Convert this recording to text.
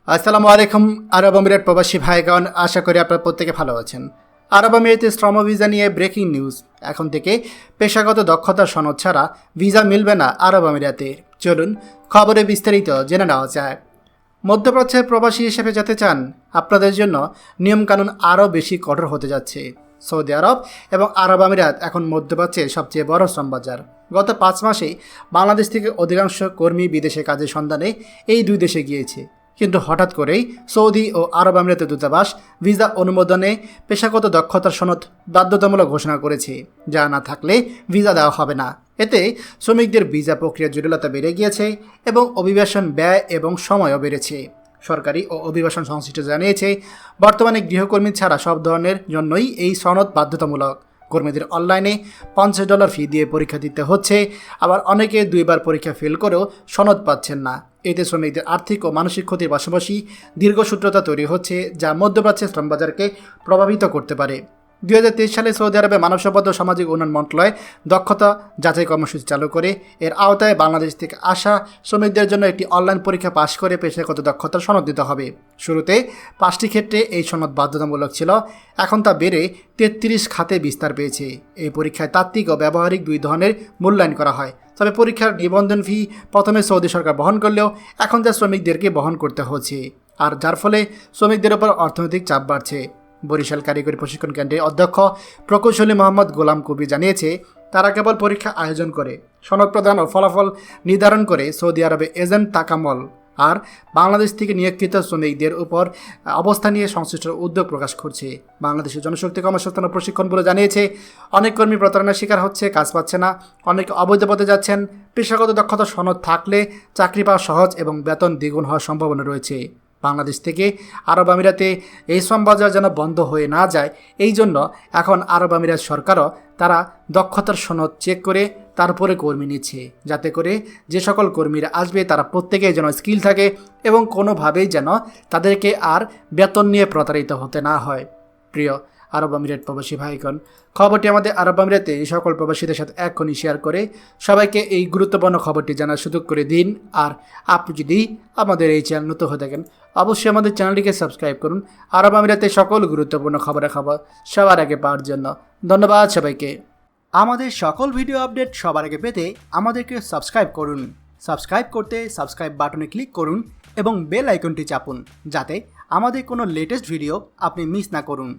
আসসালামু আলাইকুম আরব আমিরাত প্রবাসী ভাইগণ, আশা করি আপনারা প্রত্যেকে ভালো আছেন। আরব আমিরাতে শ্রম ভিসা নিয়ে ব্রেকিং নিউজ। এখন থেকে পেশাগত দক্ষতার সনদ ছাড়া ভিসা মিলবে না আরব আমিরাতে। চলুন খবরে বিস্তারিত জেনে নেওয়া যায়। মধ্যপ্রাচ্যের প্রবাসী হিসেবে যেতে চান, আপনাদের জন্য নিয়মকানুন আরও বেশি কঠোর হতে যাচ্ছে। সৌদি আরব এবং আরব আমিরাত এখন মধ্যপ্রাচ্যের সবচেয়ে বড় শ্রম বাজার। গত 5 মাসেই বাংলাদেশ থেকে অধিকাংশ কর্মী বিদেশে কাজের সন্ধানে এই দুই দেশে গিয়েছে। কিন্তু হঠাৎ করেই সৌদি ও আরব আমিরাতের দূতাবাস ভিসা অনুমোদনে পেশাগত দক্ষতার সনদ বাধ্যতামূলক ঘোষণা করেছে, যা না থাকলে ভিসা দেওয়া হবে না। এতে শ্রমিকদের ভিসা প্রক্রিয়ার জটিলতা বেড়ে গিয়েছে এবং অভিবাসন ব্যয় এবং সময়ও বেড়েছে। সরকারি ও অভিবাসন সংশ্লিষ্ট জানিয়েছে, বর্তমানে গৃহকর্মী ছাড়া সব ধরনের জন্যই এই সনদ বাধ্যতামূলক। কর্মীদের অনলাইনে $50 ফি দিয়ে পরীক্ষা দিতে হচ্ছে, আবার অনেকে 2বার পরীক্ষা ফেল করেও সনদ পাচ্ছেন না। এতে শ্রমিকদের আর্থিক ও মানসিক ক্ষতির পাশাপাশি দীর্ঘসূত্রতা তৈরি হচ্ছে, যা মধ্যপ্রাচ্যের শ্রমবাজারকে প্রভাবিত করতে পারে। 2023 সালে সৌদি আরবে মানব সম্পদ ও সামাজিক উন্নয়ন মন্ত্রণালয় দক্ষতা যাচাই কর্মসূচি চালু করে এর আওতায় বাংলাদেশ থেকে আসা শ্রমিকদের জন্য একটি অনলাইন পরীক্ষা পাশ করে পেশাগত দক্ষতার সনদ দিতে হবে। শুরুতে 5টি ক্ষেত্রে এই সনদ বাধ্যতামূলক ছিল, এখন তা বেড়ে 33 খাতে বিস্তার পেয়েছে। এই পরীক্ষায় তাত্ত্বিক ও ব্যবহারিক 2 ধরনের মূল্যায়ন করা হয়। তবে পরীক্ষার নিবন্ধন ফি প্রথমে সৌদি সরকার বহন করলেও এখন তা শ্রমিকদেরকে বহন করতে হচ্ছে, আর যার ফলে শ্রমিকদের ওপর অর্থনৈতিক চাপ বাড়ছে। বরিশাল কারিগরি প্রশিক্ষণ কেন্দ্রের অধ্যক্ষ প্রকৌশলী মোহাম্মদ গোলাম কবি জানিয়েছে, তারা কেবল পরীক্ষা আয়োজন করে, সনদ প্রদান ও ফলাফল নির্ধারণ করে সৌদি আরবে এজেন্ট তাকামল আর বাংলাদেশ থেকে নিয়োগকৃত শ্রমিকদের উপর অবস্থা নিয়ে সংশ্লিষ্ট উদ্যোগ প্রকাশ করছে। বাংলাদেশের জনশক্তি কর্মসংস্থান ও প্রশিক্ষণ ব্যুরো জানিয়েছে, অনেক কর্মী প্রতারণার শিকার হচ্ছে, কাজ পাচ্ছে না, অনেকে অবৈধ পথে যাচ্ছেন। পেশাগত দক্ষতা সনদ থাকলে চাকরি পাওয়া সহজ এবং বেতন দ্বিগুণ হওয়ার সম্ভাবনা রয়েছে। বাংলাদেশ থেকে আরব আমিরাতে এই শ্রম বাজার যেন বন্ধ হয়ে না যায়, এই জন্য এখন আরব আমিরাত সরকারও তারা দক্ষতার সনদ চেক করে তারপরে কর্মী নিচ্ছে, যাতে করে যে সকল কর্মীরা আসবে তারা প্রত্যেকেই যেন স্কিল থাকে এবং কোনোভাবেই যেন তাদেরকে আর বেতন নিয়ে প্রতারিত হতে না হয়। প্রিয় আরব আমিরাত প্রবাসী ভাইগণ, খবরটি আমাদের আরব আমিরাতে এই সকল প্রবাসীদের সাথে এখনই শেয়ার করে সবাইকে এই গুরুত্বপূর্ণ খবরটি জানার সুযোগ করে দিন। আর আপনি যদি আমাদের এই চ্যানেল নতুন হয়ে থাকেন, অবশ্যই আমাদের চ্যানেলটিকে সাবস্ক্রাইব করুন আরব আমিরাতে সকল গুরুত্বপূর্ণ খবর সবার আগে পাওয়ার জন্য। ধন্যবাদ সবাইকে। আমাদের সকল ভিডিও আপডেট সবার আগে পেতে আমাদেরকে সাবস্ক্রাইব করুন। সাবস্ক্রাইব করতে সাবস্ক্রাইব বাটনে ক্লিক করুন এবং বেল আইকনটি চাপুন, যাতে আমাদের কোনো লেটেস্ট ভিডিও আপনি মিস না করুন।